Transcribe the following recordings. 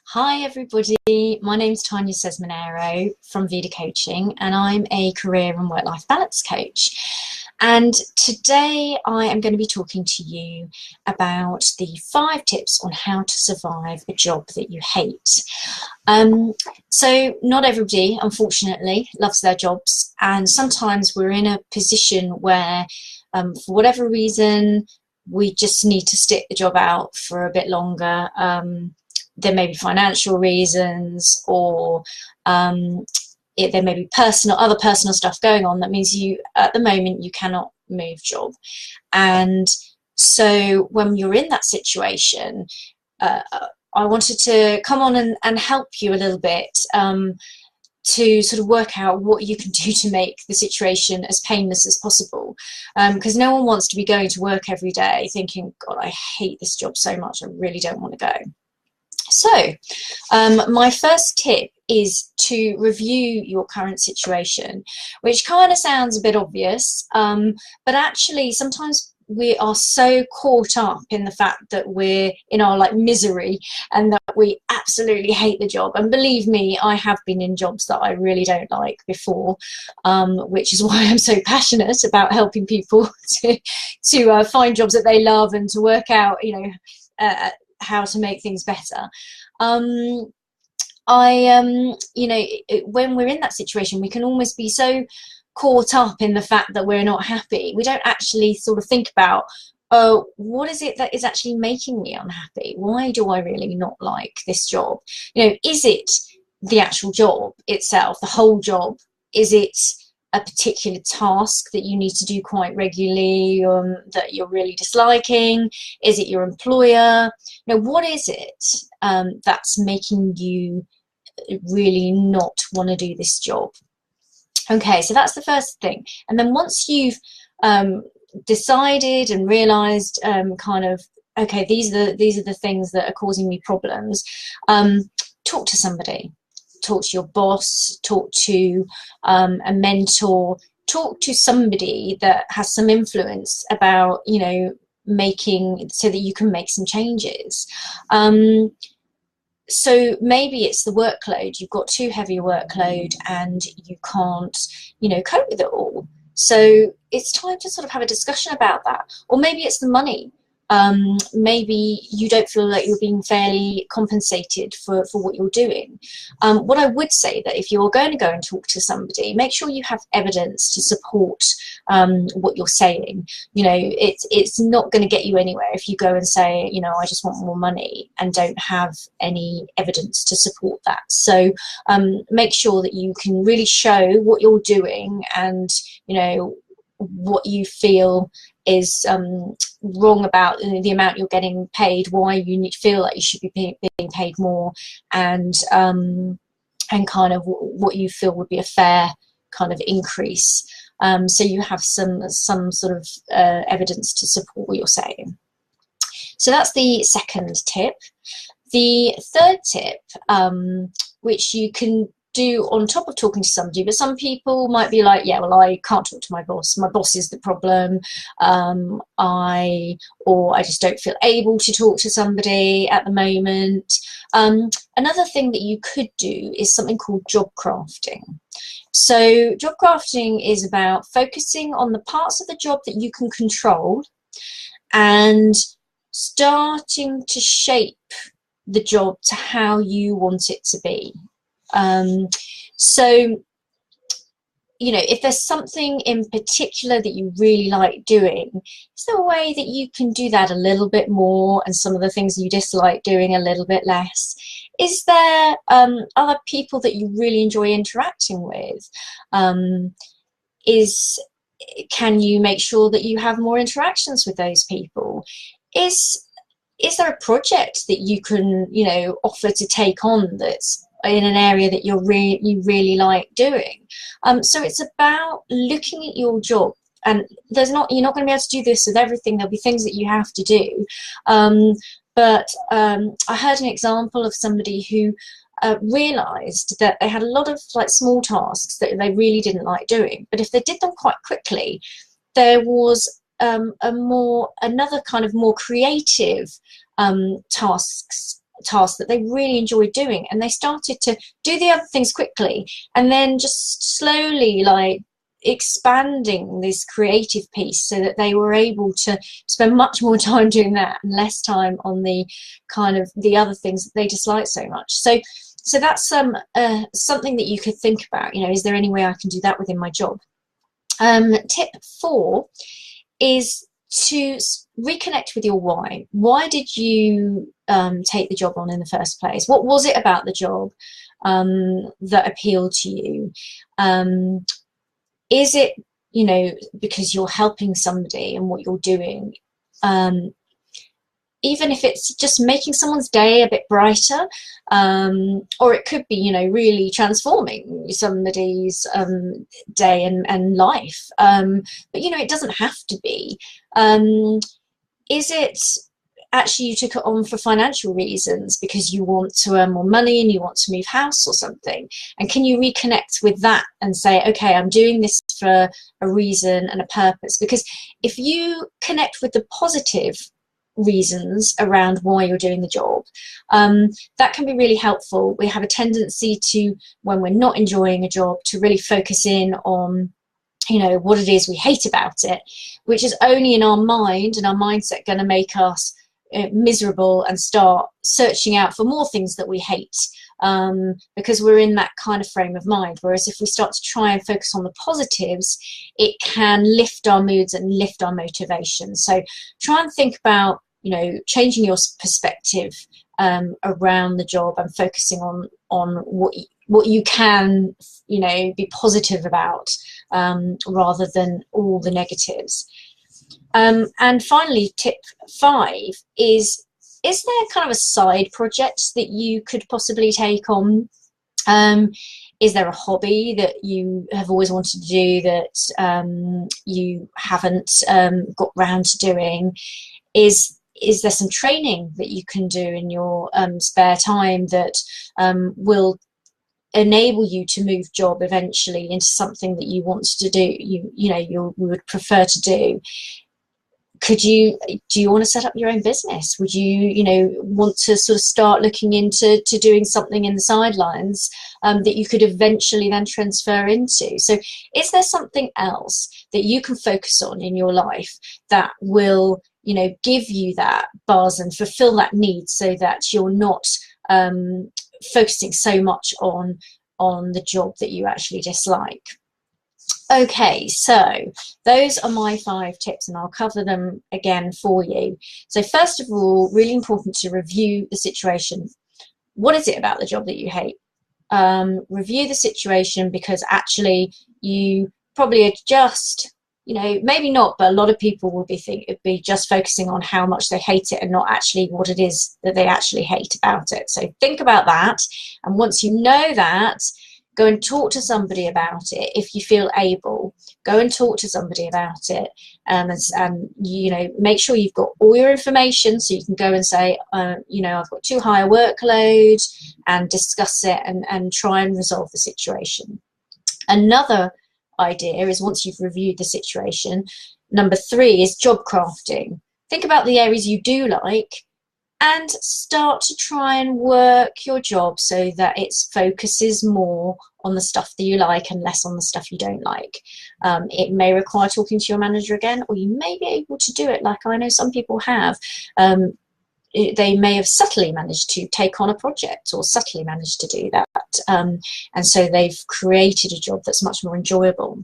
Hi everybody, my name's Tanya Sesmonero from Vida Coaching and I'm a career and work-life balance coach. And today I am going to be talking to you about the 5 tips on how to survive a job that you hate. So not everybody, unfortunately, loves their jobs, and sometimes we're in a position where for whatever reason we just need to stick the job out for a bit longer. There may be financial reasons, or there may be other personal stuff going on that means you, at the moment, you cannot move job. And so when you're in that situation, I wanted to come on and help you a little bit to sort of work out what you can do to make the situation as painless as possible, because no one wants to be going to work every day thinking, God, I hate this job so much, I really don't want to go. So my first tip is to review your current situation, which kind of sounds a bit obvious, but actually sometimes we are so caught up in the fact that we're in our misery and that we absolutely hate the job. And believe me, I have been in jobs that I really don't before, which is why I'm so passionate about helping people to find jobs that they love and to work out, how to make things better. When we're in that situation, we can almost be so caught up in the fact that we're not happy. We don't actually sort of think about, oh, what is it that is actually making me unhappy? Why do I really not like this job? Is it the actual job itself, the whole job? Is it a particular task that you need to do quite regularly, that you're really disliking? Is it your employer? What is it that's making you really not want to do this job? Okay, so that's the first thing. And then once you've decided and realized okay, these are the things that are causing me problems, talk to somebody. Talk to your boss, talk to a mentor, talk to somebody that has some influence about, making so that you can make some changes. So maybe it's the workload. You've got too heavy a workload and you can't, cope with it all. So it's time to sort of have a discussion about that. Or maybe it's the money. Maybe you don't feel like you're being fairly compensated for what you're doing. What I would say, that if you're going to go and talk to somebody, make sure you have evidence to support what you're saying. It's not going to get you anywhere if you go and say, I just want more money, and don't have any evidence to support that. So make sure that you can really show what you're doing and, what you feel is wrong about the amount you're getting paid, why you feel like you should be being paid more, and kind of what you feel would be a fair kind of increase. So you have some sort of evidence to support what you're saying. So that's the second tip. The third tip, which you can do on top of talking to somebody, but some people might be like, yeah, well, I can't talk to my boss is the problem, or I just don't feel able to talk to somebody at the moment. Another thing that you could do is something called job crafting. So job crafting is about focusing on the parts of the job that you can control and starting to shape the job to how you want it to be. So, if there's something in particular that you really like doing, is there a way that you can do that a little bit more, and some of the things you dislike doing a little bit less? Is there other people that you really enjoy interacting with? Can you make sure that you have more interactions with those people? Is there a project that you can, offer to take on that's in an area that you really like doing? So it's about looking at your job, and you're not going to be able to do this with everything. There'll be things that you have to do, but I heard an example of somebody who realized that they had a lot of small tasks that they really didn't like doing, but if they did them quite quickly, there was another kind of more creative tasks task that they really enjoyed doing, and they started to do the other things quickly, and then just slowly like expanding this creative piece so that they were able to spend much more time doing that and less time on the kind of the other things that they dislike so much. So that's something that you could think about. You know, is there any way I can do that within my job? Tip 4 is to reconnect with your why. Why did you take the job on in the first place? What was it about the job that appealed to you? Is it, you know, because you're helping somebody and what you're doing? Even if it's just making someone's day a bit brighter, or it could be, you know, really transforming somebody's day and life. But, you know, it doesn't have to be. Is it actually you took it on for financial reasons because you want to earn more money and you want to move house or something? And can you reconnect with that and say, okay, I'm doing this for a reason and a purpose? Because if you connect with the positive reasons around why you're doing the job, that can be really helpful. We have a tendency to, when we're not enjoying a job, to really focus in on, you know, what it is we hate about it, which is only in our mind and our mindset going to make us miserable and start searching out for more things that we hate, because we're in that kind of frame of mind. Whereas if we start to try and focus on the positives, it can lift our moods and lift our motivation. So try and think about, you know, changing your perspective around the job and focusing on what you can, you know, be positive about, rather than all the negatives. And finally, tip 5 is there kind of a side project that you could possibly take on? Is there a hobby that you have always wanted to do that you haven't got round to doing? Is there some training that you can do in your spare time that will enable you to move job eventually into something that you want to do, you would prefer to do? Do you want to set up your own business? Would you want to sort of start looking into doing something in the sidelines that you could eventually then transfer into? So is there something else that you can focus on in your life that will, give you that buzz and fulfill that need, so that you're not focusing so much on the job that you actually dislike? Okay, so those are my 5 tips, and I'll cover them again for you. So first of all, really important to review the situation. What is it about the job that you hate? Review the situation, because actually you probably are just, maybe not, but a lot of people will be just focusing on how much they hate it and not actually what it is that they actually hate about it. So think about that, and once you know that, go and talk to somebody about it. If you feel able, go and talk to somebody about it, and make sure you've got all your information, so you can go and say, I've got too high a workload, and discuss it and try and resolve the situation. Another idea is, once you've reviewed the situation, number 3 is job crafting. Think about the areas you do like, and start to try and work your job so that it focuses more on the stuff that you like and less on the stuff you don't like. It may require talking to your manager again, or you may be able to do it like I know some people have. They may have subtly managed to take on a project, or subtly managed to do that. And so they've created a job that's much more enjoyable.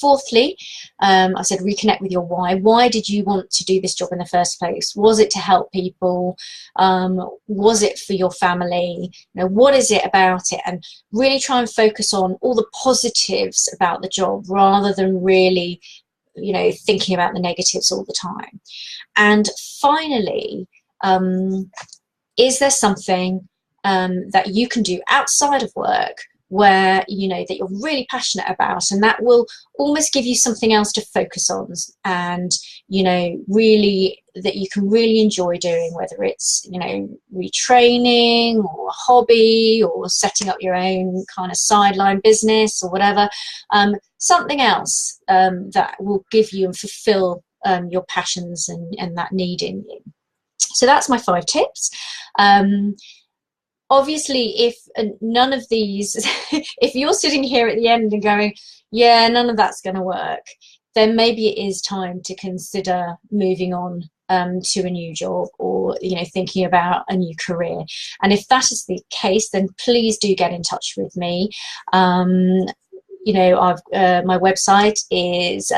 Fourthly, I said reconnect with your why. Why did you want to do this job in the first place? Was it to help people? Was it for your family? What is it about it? And really try and focus on all the positives about the job, rather than really, thinking about the negatives all the time. And finally, is there something that you can do outside of work where that you're really passionate about, and that will almost give you something else to focus on, and really that you can really enjoy doing, whether it's retraining or a hobby, or setting up your own kind of sideline business, or whatever, something else that will give you and fulfill your passions and that need in you. So that's my 5 tips. Obviously, if none of these, if you're sitting here at the end and going, yeah, none of that's going to work, then maybe it is time to consider moving on to a new job, or thinking about a new career. And if that is the case, then please do get in touch with me. My website is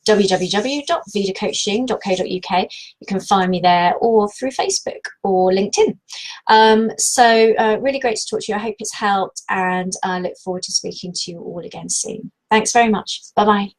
www.vidacoaching.co.uk. You can find me there, or through Facebook or LinkedIn. Really great to talk to you. I hope it's helped, and I look forward to speaking to you all again soon. Thanks very much. Bye bye.